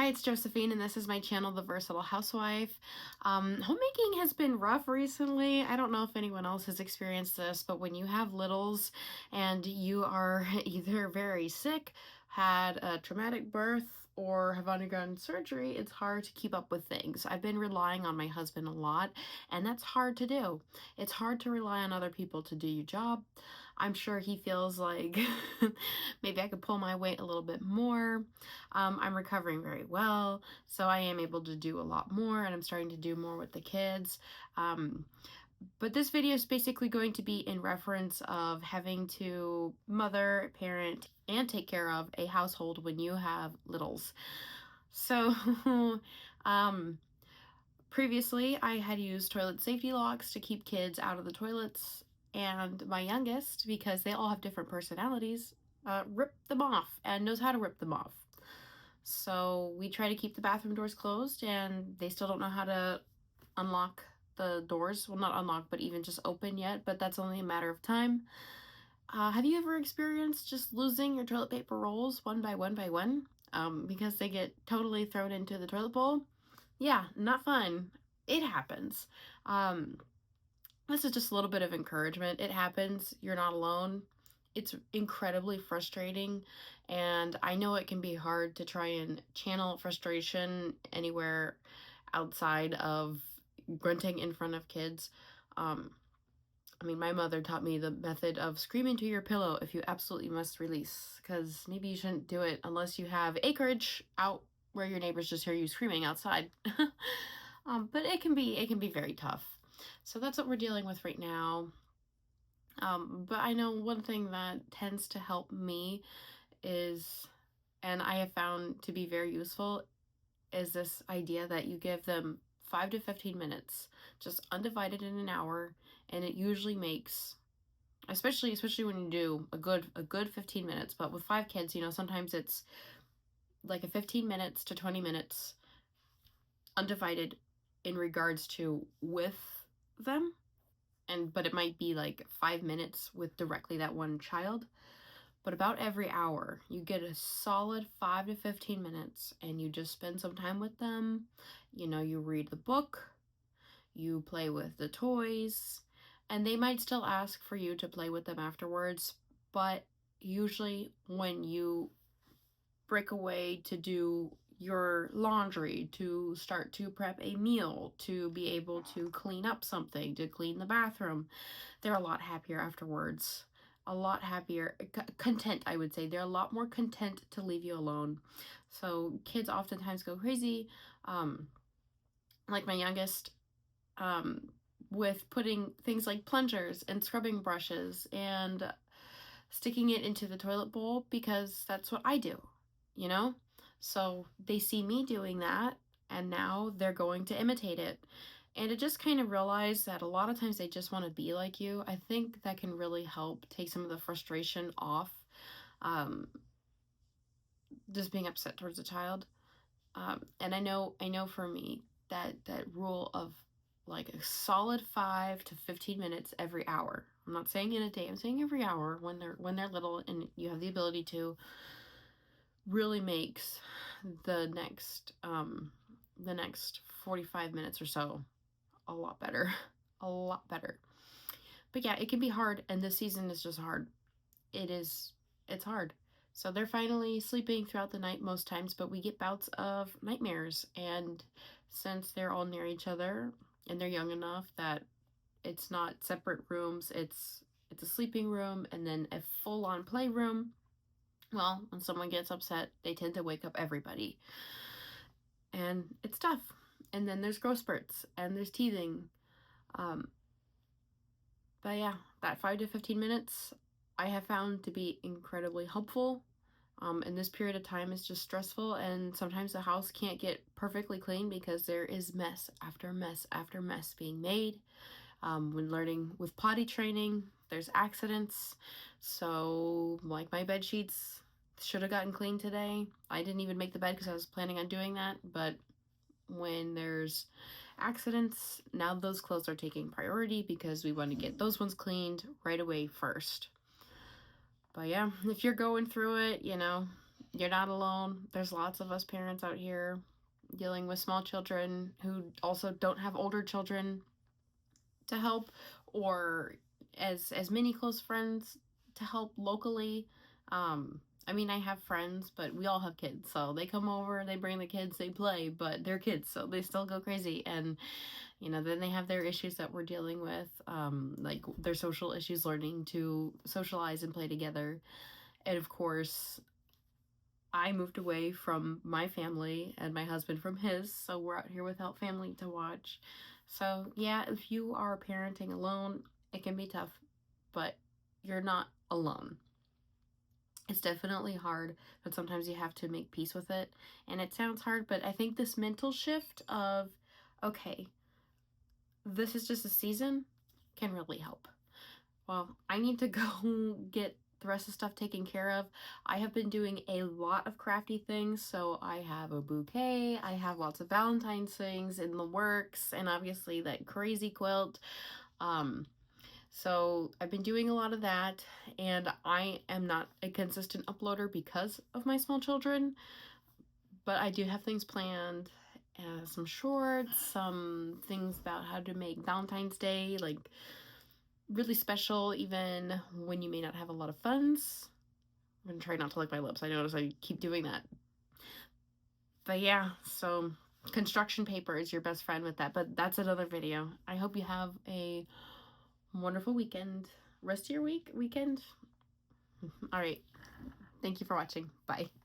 Hi, it's Josephine, and this is my channel, The Versatile Housewife. Homemaking has been rough recently. I don't know if anyone else has experienced this, but when you have littles and you are either very sick, had a traumatic birth, or have undergone surgery, it's hard to keep up with things. I've been relying on my husband a lot, and that's hard to do. It's hard to rely on other people to do your job. I'm sure he feels like maybe I could pull my weight a little bit more. I'm recovering very well, so I am able to do a lot more, and I'm starting to do more with the kids. But this video is basically going to be in reference of having to mother, parent, and take care of a household when you have littles. So, previously I had used toilet safety locks to keep kids out of the toilets, and my youngest, because they all have different personalities, ripped them off and knows how to rip them off. So we try to keep the bathroom doors closed, and they still don't know how to unlock the doors. Well, not unlock, but even just open yet, but that's only a matter of time. Have you ever experienced just losing your toilet paper rolls one by one by one? Because they get totally thrown into the toilet bowl? Yeah, not fun. It happens. Um, this is just a little bit of encouragement. It happens. You're not alone. It's incredibly frustrating, and I know it can be hard to try and channel frustration anywhere outside of grunting in front of kids. I mean, my mother taught me the method of scream into your pillow if you absolutely must release, because maybe you shouldn't do it unless you have acreage out where your neighbors just hear you screaming outside. But it can be very tough. So that's what we're dealing with right now. But I know one thing that tends to help me is, and I have found to be very useful, is this idea that you give them 5 to 15 minutes, just undivided in an hour, and it usually makes, especially when you do a good 15 minutes, but with 5 kids, sometimes it's like a 15 minutes to 20 minutes undivided in regards to with them, but it might be like 5 minutes with directly that one child. But about every hour, you get a solid 5 to 15 minutes, and you just spend some time with them. You read the book, you play with the toys, and they might still ask for you to play with them afterwards. But usually when you break away to do your laundry, to start to prep a meal, to be able to clean up something, to clean the bathroom, they're a lot happier afterwards. A lot happier, content, I would say. They're a lot more content to leave you alone. So kids oftentimes go crazy. Like my youngest, with putting things like plungers and scrubbing brushes and sticking it into the toilet bowl, because that's what I do, you know? So they see me doing that, and now they're going to imitate it. And to just kind of realize that a lot of times they just want to be like you, I think that can really help take some of the frustration off, just being upset towards a child. And I know for me that rule of like a solid 5 to 15 minutes every hour. I'm not saying in a day, I'm saying every hour when they're little and you have the ability to, really makes the next 45 minutes or so a lot better. A lot better. But yeah, it can be hard, and this season is just hard. It's hard. So they're finally sleeping throughout the night most times, but we get bouts of nightmares. And since they're all near each other and they're young enough that it's not separate rooms, it's a sleeping room and then a full-on playroom. Well, when someone gets upset, they tend to wake up everybody. And it's tough. And then there's growth spurts and there's teething. But yeah, that 5 to 15 minutes I have found to be incredibly helpful. And this period of time is just stressful, and sometimes the house can't get perfectly clean because there is mess after mess after mess being made. When learning with potty training, there's accidents. So, like, my bed sheets should have gotten cleaned today. I didn't even make the bed because I was planning on doing that, but when there's accidents, now those clothes are taking priority because we want to get those ones cleaned right away first. But yeah, if you're going through it, you're not alone. There's lots of us parents out here dealing with small children who also don't have older children to help, or as many close friends to help locally. I mean, I have friends, but we all have kids, so they come over, they bring the kids, they play, but they're kids, so they still go crazy. And then they have their issues that we're dealing with, like their social issues, learning to socialize and play together. And of course, I moved away from my family and my husband from his, so we're out here without family to watch. So, yeah, if you are parenting alone, it can be tough, but you're not alone. It's definitely hard, but sometimes you have to make peace with it. And it sounds hard, but I think this mental shift of, okay, this is just a season, can really help. Well, I need to go get the rest of the stuff taken care of. I have been doing a lot of crafty things, so I have a bouquet, I have lots of Valentine's things in the works, and obviously that crazy quilt. So I've been doing a lot of that, and I am not a consistent uploader because of my small children, but I do have things planned. Some shorts, some things about how to make Valentine's Day, like, really special even when you may not have a lot of funds. I'm gonna try not to lick my lips. I notice I keep doing that. But yeah, so construction paper is your best friend with that, but that's another video. I hope you have a wonderful weekend. Rest of your weekend. All right. Thank you for watching. Bye.